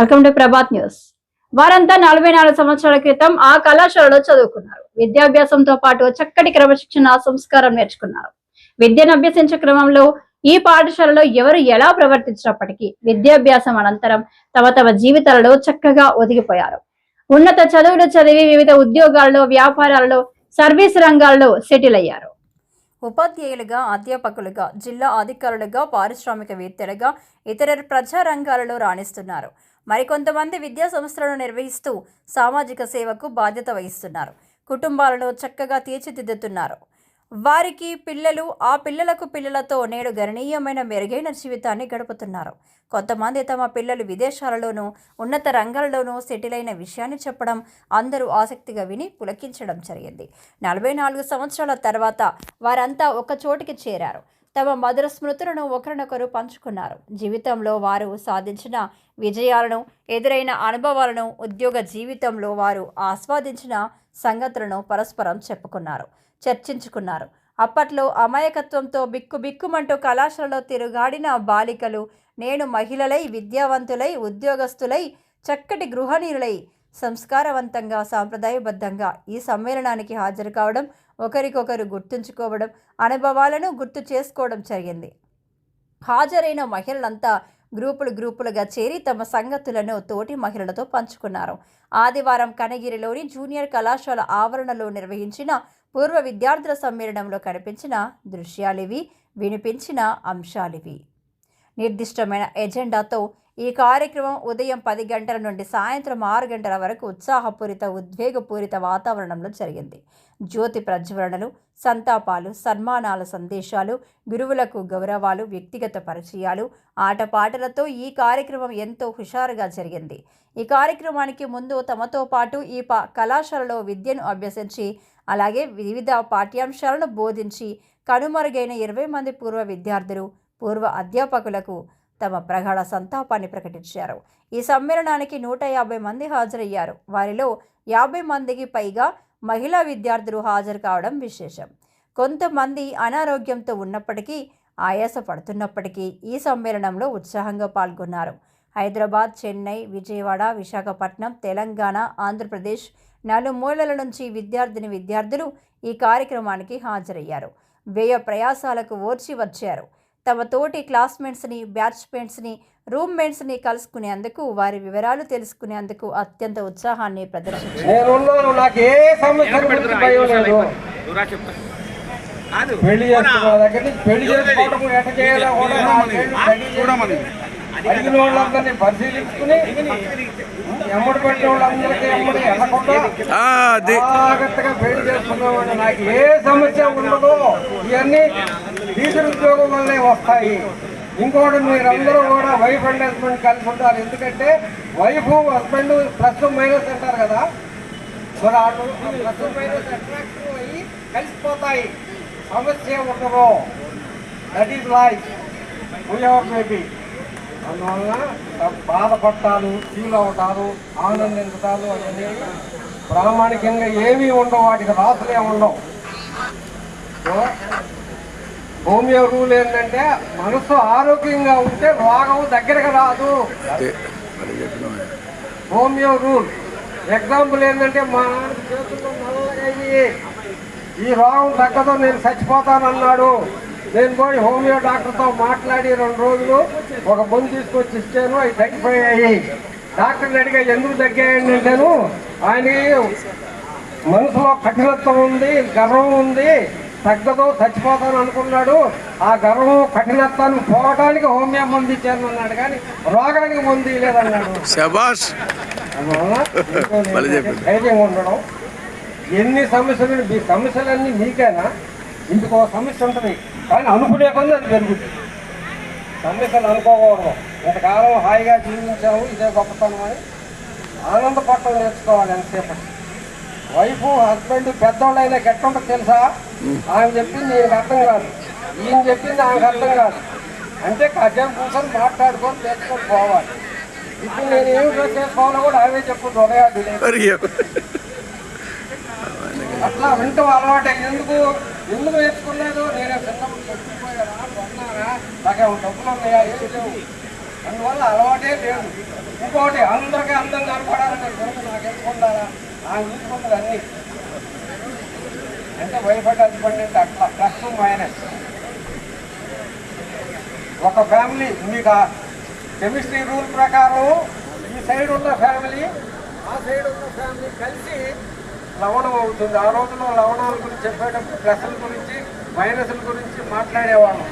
Welcome to Prabhat news. వారంతా 44 సంవత్సరాల క్రితం ఆ కళాశాలలో చదువుకున్నారు. విద్యాభ్యాసంతో పాటు చక్కటి క్రమశిక్షణ సంస్కారం నేర్చుకున్నారు. విద్యను అభ్యసించే క్రమంలో ఈ పాఠశాలలో ఎవరు ఎలా ప్రవర్తించినప్పటికీ విద్యాభ్యాసం అనంతరం తమ జీవితాలలో చక్కగా ఒదిగిపోయారు. ఉన్నత చదువులు చదివి వివిధ ఉద్యోగాల్లో, వ్యాపారాలలో, సర్వీస్ రంగాల్లో సెటిల్ అయ్యారు. ఉపాధ్యాయులుగా, అధ్యాపకులుగా, జిల్లా అధికారులుగా, పారిశ్రామికవేత్తలుగా, ఇతర ప్రజా రంగాలలో రాణిస్తున్నారు. మరికొంతమంది విద్యా సంస్థలను నిర్వహిస్తూ సామాజిక సేవకు బాధ్యత వహిస్తున్నారు. కుటుంబాలను చక్కగా తీర్చిదిద్దుతున్నారు. వారికి పిల్లలు, ఆ పిల్లలకు పిల్లలతో నేడు గణనీయమైన మెరుగైన జీవితాన్ని గడుపుతున్నారు. కొంతమంది తమ పిల్లలు విదేశాలలోనూ, ఉన్నత రంగాలలోనూ సెటిల్ అయిన విషయాన్ని చెప్పడం అందరూ ఆసక్తిగా విని పులకించడం జరిగింది. 44 సంవత్సరాల తర్వాత వారంతా ఒక చోటికి చేరారు. తమ మధుర స్మృతులను ఒకరినొకరు పంచుకున్నారు. జీవితంలో వారు సాధించిన విజయాలను, ఎదురైన అనుభవాలను, ఉద్యోగ జీవితంలో వారు ఆస్వాదించిన సంగతులను పరస్పరం చెప్పుకున్నారు, చర్చించుకున్నారు. అప్పట్లో అమాయకత్వంతో బిక్కుబిక్కుమంటూ కళాశాలలో తిరుగాడిన బాలికలు నేడు మహిళలై, విద్యావంతులై, ఉద్యోగస్తులై, చక్కటి గృహిణులై సంస్కారవంతంగా, సాంప్రదాయబద్ధంగా ఈ సమ్మేళనానికి హాజరు కావడం, ఒకరికొకరు గుర్తుంచుకోవడం, అనుభవాలను గుర్తు చేసుకోవడం జరిగింది. హాజరైన మహిళలంతా గ్రూపులుగా చేరి తమ సంగతులను తోటి మహిళలతో పంచుకున్నారు. ఆదివారం కనగిరిలోని జూనియర్ కళాశాల ఆవరణలో నిర్వహించిన పూర్వ విద్యార్థుల సమ్మేళనంలో కనిపించిన దృశ్యాలివి, వినిపించిన అంశాలివి. నిర్దిష్టమైన ఎజెండాతో ఈ కార్యక్రమం ఉదయం 10 గంటల నుండి సాయంత్రం 6 గంటల వరకు ఉత్సాహపూరిత, ఉద్వేగపూరిత వాతావరణంలో జరిగింది. జ్యోతి ప్రజ్వలనలు, సంతాపాలు, సన్మానాల సందేశాలు, గురువులకు గౌరవాలు, వ్యక్తిగత పరిచయాలు, ఆటపాటలతో ఈ కార్యక్రమం ఎంతో హుషారుగా జరిగింది. ఈ కార్యక్రమానికి ముందు తమతో పాటు ఈ కళాశాలలో విద్యను అభ్యసించి, అలాగే వివిధ పాఠ్యాంశాలను బోధించి కనుమరుగైన 20 మంది పూర్వ విద్యార్థులు, పూర్వ అధ్యాపకులకు తమ ప్రగాఢ సంతాపాన్ని ప్రకటించారు. ఈ సమ్మేళనానికి 150 మంది హాజరయ్యారు. వారిలో 50 మందికి పైగా మహిళా విద్యార్థులు హాజరు కావడం విశేషం. కొంతమంది అనారోగ్యంతో ఉన్నప్పటికీ, ఆయాస పడుతున్నప్పటికీ ఈ సమ్మేళనంలో ఉత్సాహంగా పాల్గొన్నారు. హైదరాబాద్, చెన్నై, విజయవాడ, విశాఖపట్నం, తెలంగాణ, ఆంధ్రప్రదేశ్ నలుమూలల నుంచి విద్యార్థులు ఈ కార్యక్రమానికి హాజరయ్యారు. వ్యయ ప్రయాసాలకు ఓర్చి వచ్చారు. తమ తోటి క్లాస్మేట్స్ని, బ్యాచ్మేట్స్ని, రూమ్మేట్స్ని కలుసుకునేందుకు, వారి వివరాలు తెలుసుకునేందుకు అత్యంత ఉత్సాహాన్ని ప్రదర్శించారు. పరిశీలించుకుని ఎమ్మడి పెట్టిన వాళ్ళందరికీ ఎమ్మడి వెళ్ళకుండా జాగ్రత్తగా పెళ్లి చేసుకున్నామని నాకు ఏ సమస్య ఉండదు. ఇవన్నీ టీచర్ ఉద్యోగం వల్లే వస్తాయి. ఇంకోటి మీరందరూ కూడా వైఫ్ అండ్ హస్బెండ్ కలిసి ఉంటారు. ఎందుకంటే వైఫ్, హస్బెండ్ ప్లస్ మైనస్ అంటారు కదా, మరి అటు ప్లస్ మైనస్ అట్రాక్టివ్ అయ్యి కలిసిపోతాయి. సమస్య ఉండదు. That is life. మేబీ అందువలన బాధపడతారు, ఫీల్ అవుతారు, ఆనందించటాలు అవన్నీ ప్రామాణికంగా ఏమీ ఉండవు. వాటికి రాసులే ఉండవు. హోమియో రూల్ ఏంటంటే మనసు ఆరోగ్యంగా ఉంటే రోగం దగ్గరకు రాదు. హోమియో రూల్ ఎగ్జాంపుల్ ఏంటంటే మా నాన్న చేతుల్లో నల్లగా అయ్యి ఈ రోగం తగ్గదు, నేను చచ్చిపోతానన్నాడు. నేను పోయి హోమియో డాక్టర్తో మాట్లాడి 2 రోజులు ఒక మందు తీసుకొచ్చి ఇచ్చాను. అవి తగ్గిపోయాయి. డాక్టర్ని అడిగా ఎందుకు తగ్గాయండి అంటాను. ఆయనకి మనసులో కఠినత్వం ఉంది, గర్వం ఉంది, తగ్గదు, చచ్చిపోతాను అనుకున్నాడు. ఆ గర్వం, కఠినత్వాన్ని పోవడానికి హోమియో మందు ఇచ్చాను అన్నాడు, కానీ రోగానికి మందు లేదన్నాడు. ధైర్యంగా ఉండడం. ఎన్ని సమస్యలు, మీ సమస్యలన్నీ మీకేనా? ఇందుకు ఒక సమస్య ఉంటుంది, కానీ అనుకునే కొంది అది పెరుగుతుంది. సమస్యలు అనుకోకూడదు. ఇంతకాలం హాయిగా జీవించాము, ఇదే గొప్పతనం అని ఆనందపడటం నేర్చుకోవాలి. ఎంతసేపు వైఫ్, హస్బెండ్ పెద్దోళ్ళైనా గట్టుంటుంది తెలుసా? ఆమె చెప్పింది నేను అర్థం కాదు, ఈయన చెప్పింది ఆమెకు అర్థం కాదు. అంటే కాసేపు కూర్చొని మాట్లాడుకొని తెచ్చుకొని పోవాలి. ఇప్పుడు నేను ఏమి డ్రెస్ చేసుకోవాలో కూడా ఆమె చెప్పుకుంటూ ఉదయాడు. అట్లా వింటూ అలవాటు. ఎందుకు నేర్చుకోలేదు? నేనే చిన్నప్పుడు చచ్చిపోయారా, కొన్నారా, నాకే డబ్బులు ఉన్నాయా, ఏం లేవు. అందువల్ల అలవాటే లేదు. ఇంకోటి అందరికీ అందం కనపడాలంటే కొరకు నాకు ఎందుకుండాలా నాకు చూసుకుంటుంది అన్నీ అంటే భయపడి హస్బెండ్ అంటే అట్లా ప్లస్ మైనస్. ఒక ఫ్యామిలీ మీకు కెమిస్ట్రీ రూల్ ప్రకారం ఈ సైడ్ ఉన్న ఫ్యామిలీ ఆ సైడ్ ఉన్న ఫ్యామిలీ కలిసి లవణం అవుతుంది. ఆ రోజుల్లో లవణాల గురించి చెప్పేటప్పుడు ప్లస్ల గురించి మైనస్ల గురించి మాట్లాడేవాళ్ళం.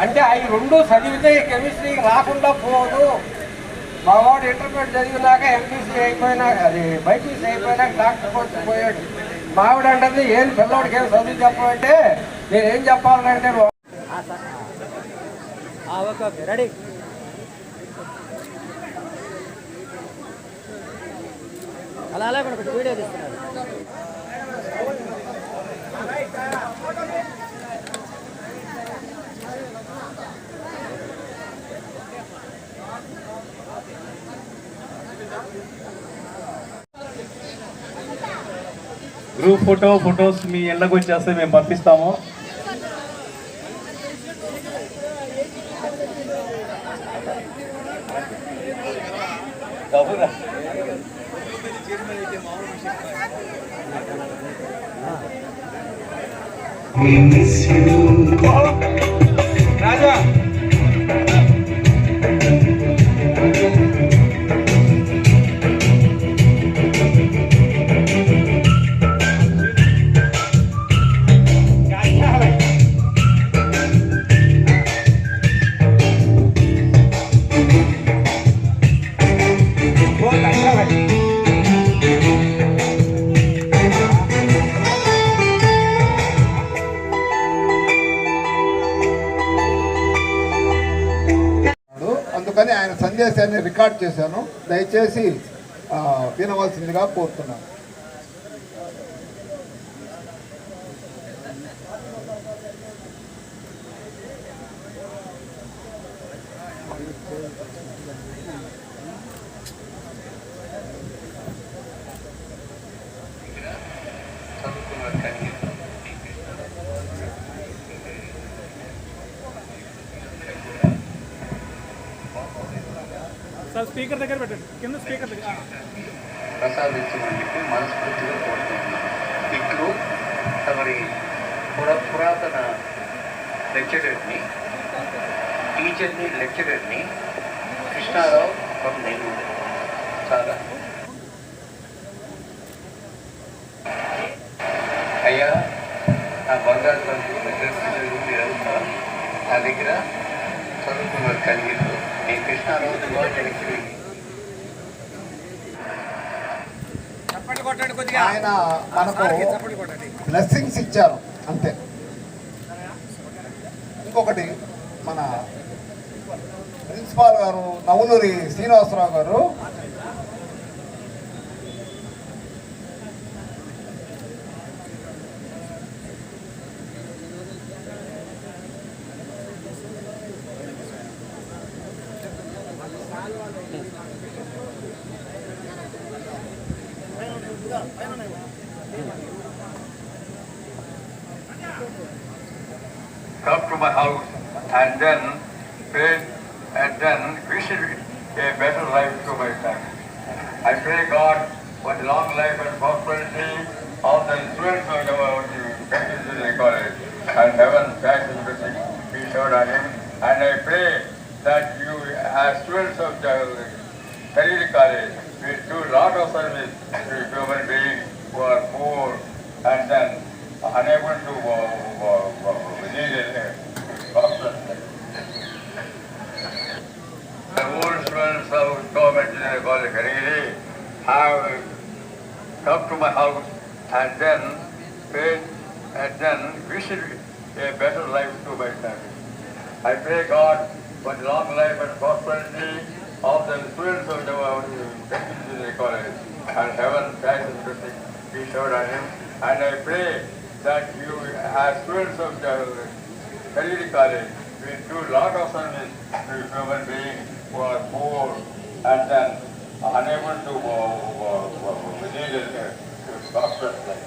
అంటే అవి రెండు చదివితే కెమిస్ట్రీ రాకుండా పోదు. మా వాడు ఇంటర్మీడియట్ చదివినాక ఎంపీసీ అయిపోయినాక అది బైపీసీ అయిపోయినాక డాక్టర్ కోర్సు పోయాడు. మావిడ అంటే ఏం పిల్లవాడికి ఏం చదువు చెప్పమంటే నేనేం చెప్పాలంటే రెడీ అలా అలా కూడా వీడియో తీస్తున్నారు. గ్రూప్ ఫొటోస్ మీ ఇళ్ళకు వచ్చేస్తే మేము పంపిస్తాము. రాజా అందుకని ఆయన సందేశాన్ని రికార్డ్ చేశాను. దయచేసి వినవలసిందిగా కోరుతున్నాను. స్పీకర్ దగ్గర పెట్టండి, కింద స్పీకర్ దగ్గర ప్రసాదించమని మనస్ఫూర్తిగా కోరుకుంటున్నాను. ఇట్లు తమరి పురాతన లెక్చరర్ని కృష్ణారావు ఫ్రమ్ నెల్లూరు. చాలా అయ్యా నా బంగారు నా దగ్గర చదువుకున్నారు కలిగిరు. నేను కృష్ణారావు ఆయన మనకు బ్లెస్సింగ్స్ ఇచ్చారు అంతే. ఇంకొకటి మన ప్రిన్సిపాల్ గారు నవలూరి శ్రీనివాసరావు గారు come to my house and then pray and then wish a better life to my family. I pray God for the long life and prosperity of the students of our college and heaven thanks and blessing be showered on him. And I pray that you as students of the Kariri College will do a lot of service to human beings who are poor and then unable to the old students of government junior college Kariri have come to my house and then prayed and then wish a better life to my family. I pray God for the long life and prosperity of the students of our junior college and heaven thanks and blessing be showered on him. And I pray that you as students of the Kariri College will do a lot of service to human beings who are poor and then unable to lead a prosperous life.